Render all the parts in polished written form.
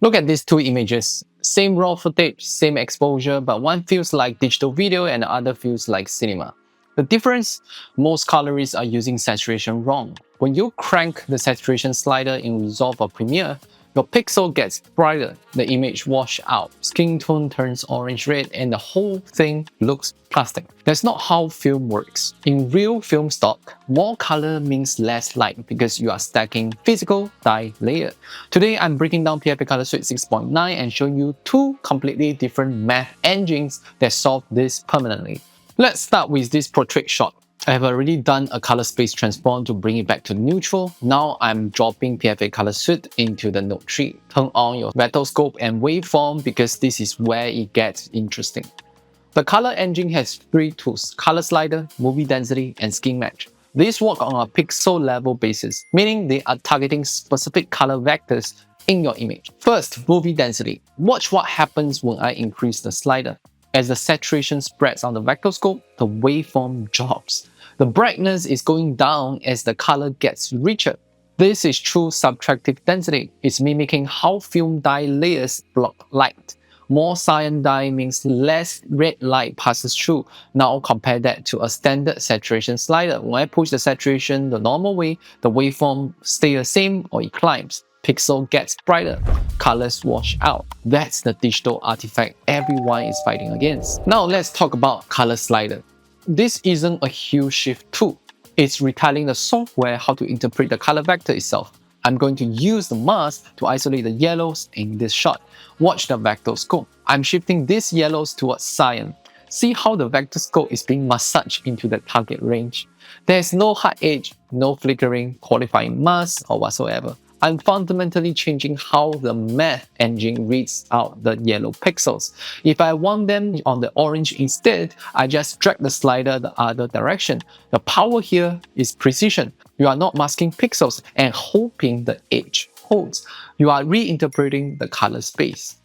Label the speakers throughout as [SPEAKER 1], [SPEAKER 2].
[SPEAKER 1] Look at these two images. Same raw footage, same exposure, but one feels like digital video and the other feels like cinema. The difference? Most colorists are using saturation wrong. When you crank the saturation slider in Resolve or Premiere, your pixel gets brighter, the image washes out, skin tone turns orange-red, and the whole thing looks plastic. That's not how film works. In real film stock, more color means less light because you are stacking physical dye layer. Today, I'm breaking down PFA Color Suite 6.9 and showing you two completely different math engines that solve this permanently. Let's start with this portrait shot. I have already done a color space transform to bring it back to neutral. Now I'm dropping PFA Color Suite into the node tree. Turn on your vector scope and waveform because this is where it gets interesting. The color engine has three tools: color slider, movie density, and skin match. These work on a pixel level basis, meaning they are targeting specific color vectors in your image. First, movie density. Watch what happens when I increase the slider. As the saturation spreads on the vector scope, the waveform drops. The brightness is going down as the color gets richer. This is true subtractive density. It's mimicking how film dye layers block light. More cyan dye means less red light passes through. Now compare that to a standard saturation slider. When I push the saturation the normal way, the waveform stays the same or it climbs. Pixel gets brighter, colors wash out. That's the digital artifact everyone is fighting against. Now let's talk about color slider. This isn't a huge shift tool. It's retelling the software how to interpret the color vector itself. I'm going to use the mask to isolate the yellows in this shot. Watch the vector scope. I'm shifting these yellows towards cyan. See how the vector scope is being massaged into the target range. There's no hard edge, no flickering, qualifying mask or whatsoever. I'm fundamentally changing how the math engine reads out the yellow pixels. If I want them on the orange instead, I just drag the slider the other direction. The power here is precision. You are not masking pixels and hoping the edge holds. You are reinterpreting the color space.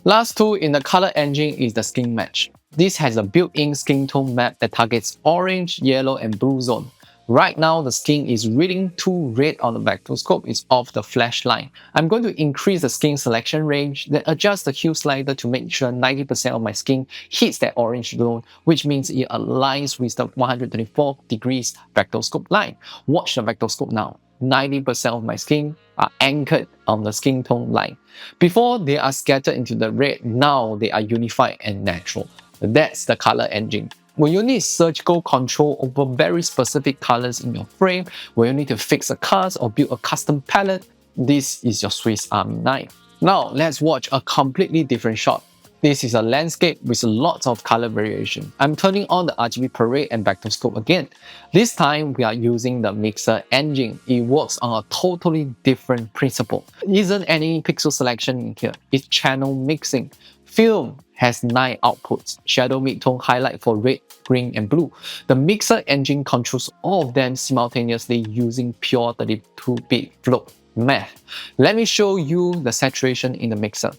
[SPEAKER 1] Last tool in the color engine is the skin match. This has a built-in skin tone map that targets orange, yellow, and blue zone. Right now, the skin is reading too red on the vector scope. It's off the flash line. I'm going to increase the skin selection range, then adjust the hue slider to make sure 90% of my skin hits that orange zone, which means it aligns with the 124 degrees vector scope line. Watch the vector scope now. 90% of my skin are anchored on the skin tone line. Before, they are scattered into the red. Now, they are unified and natural. That's the color engine. When you need surgical control over very specific colors in your frame, when you need to fix a cast or build a custom palette, this is your Swiss Army knife. Now, let's watch a completely different shot. This is a landscape with lots of color variation. I'm turning on the RGB parade and vector scope again. This time, we are using the mixer engine. It works on a totally different principle. There isn't any pixel selection in here. It's channel mixing. Film has 9 outputs: shadow, midtone, highlight for red, green, and blue. The mixer engine controls all of them simultaneously using pure 32-bit float math. Let me show you the saturation in the mixer.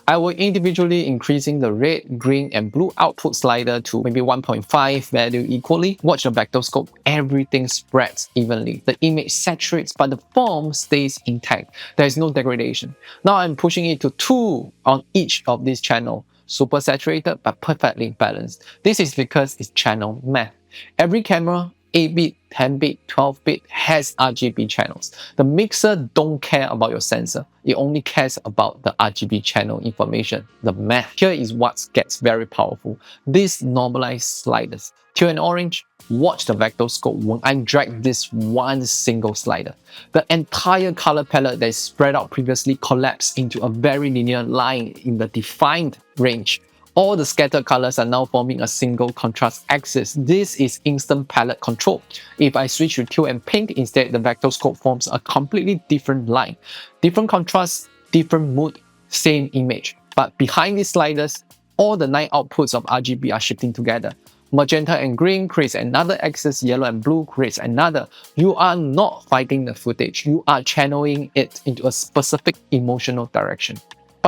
[SPEAKER 1] I will individually increasing the red, green, and blue output slider to maybe 1.5 value equally. Watch the vector scope. Everything spreads evenly. The image saturates, but the form stays intact. There is no degradation. Now I'm pushing it to 2 on each of these channels. Super saturated, but perfectly balanced. This is because it's channel math. Every camera, 8-bit, 10-bit, 12-bit, has RGB channels. The mixer don't care about your sensor. It only cares about the RGB channel information, the math. Here is what gets very powerful. These normalized sliders. Teal and orange, watch the vector scope when I drag this one single slider. The entire color palette that is spread out previously collapsed into a very linear line in the defined range. All the scattered colors are now forming a single contrast axis. This is instant palette control. If I switch to teal and pink instead, the vector scope forms a completely different line. Different contrast, different mood, same image. But behind these sliders, all the 9 outputs of RGB are shifting together. Magenta and green creates another axis, yellow and blue creates another. You are not fighting the footage, you are channeling it into a specific emotional direction.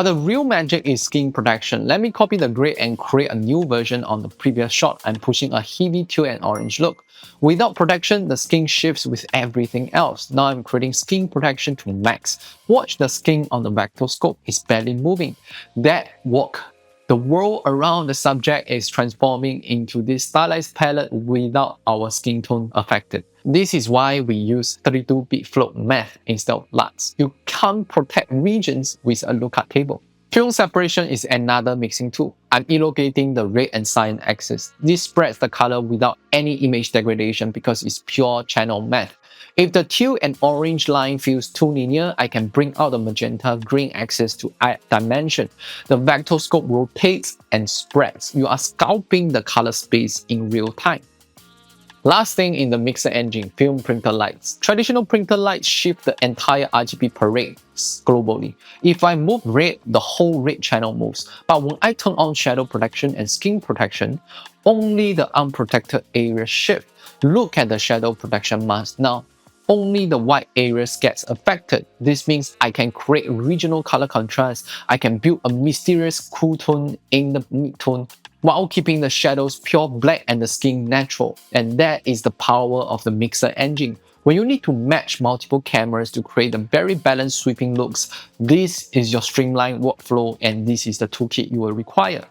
[SPEAKER 1] But the real magic is skin protection. Let me copy the grade and create a new version on the previous shot. I'm pushing a heavy teal and orange look. Without protection, the skin shifts with everything else. Now I'm creating skin protection to max. Watch the skin on the vectorscope is barely moving. That work. The world around the subject is transforming into this stylized palette without our skin tone affected. This is why we use 32-bit float math instead of LUTs. You can't protect regions with a lookup table. Film separation is another mixing tool. I'm elongating the red and cyan axis. This spreads the color without any image degradation because it's pure channel math. If the teal and orange line feels too linear, I can bring out the magenta green axis to add dimension. The vectorscope rotates and spreads. You are sculpting the color space in real time. Last thing in the mixer engine, film printer lights. Traditional printer lights shift the entire RGB parade globally. If I move red, the whole red channel moves. But when I turn on shadow protection and skin protection, only the unprotected areas shift. Look at the shadow protection mask now. Only the white areas gets affected. This means I can create regional color contrast. I can build a mysterious cool tone in the mid-tone while keeping the shadows pure black and the skin natural. And that is the power of the mixer engine. When you need to match multiple cameras to create a very balanced sweeping looks, this is your streamlined workflow and this is the toolkit you will require.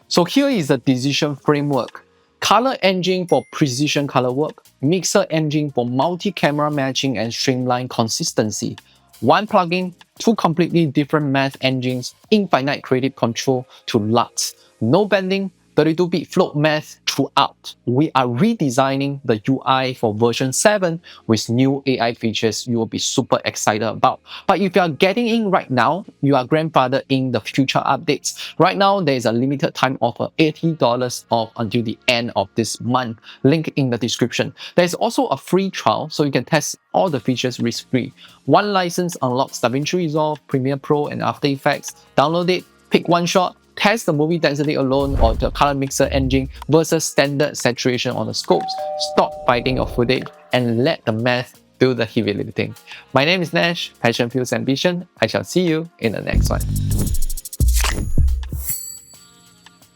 [SPEAKER 1] So here is the decision framework. Color engine for precision color work, mixer engine for multi-camera matching and streamlined consistency. One plugin, two completely different math engines, infinite creative control to LUTs. No bending, 32-bit float math throughout. We are redesigning the UI for version 7 with new AI features you will be super excited about. But if you are getting in right now, you are grandfathered in the future updates. Right now, there is a limited time offer, $80 off until the end of this month. Link in the description. There is also a free trial, so you can test all the features risk-free. One license unlocks DaVinci Resolve, Premiere Pro, and After Effects. Download it, pick one shot, test the movie density alone or the color mixer engine versus standard saturation on the scopes. Stop fighting your footage and let the math do the heavy lifting. My name is Nash, Passion Fuels Ambition. I shall see you in the next one.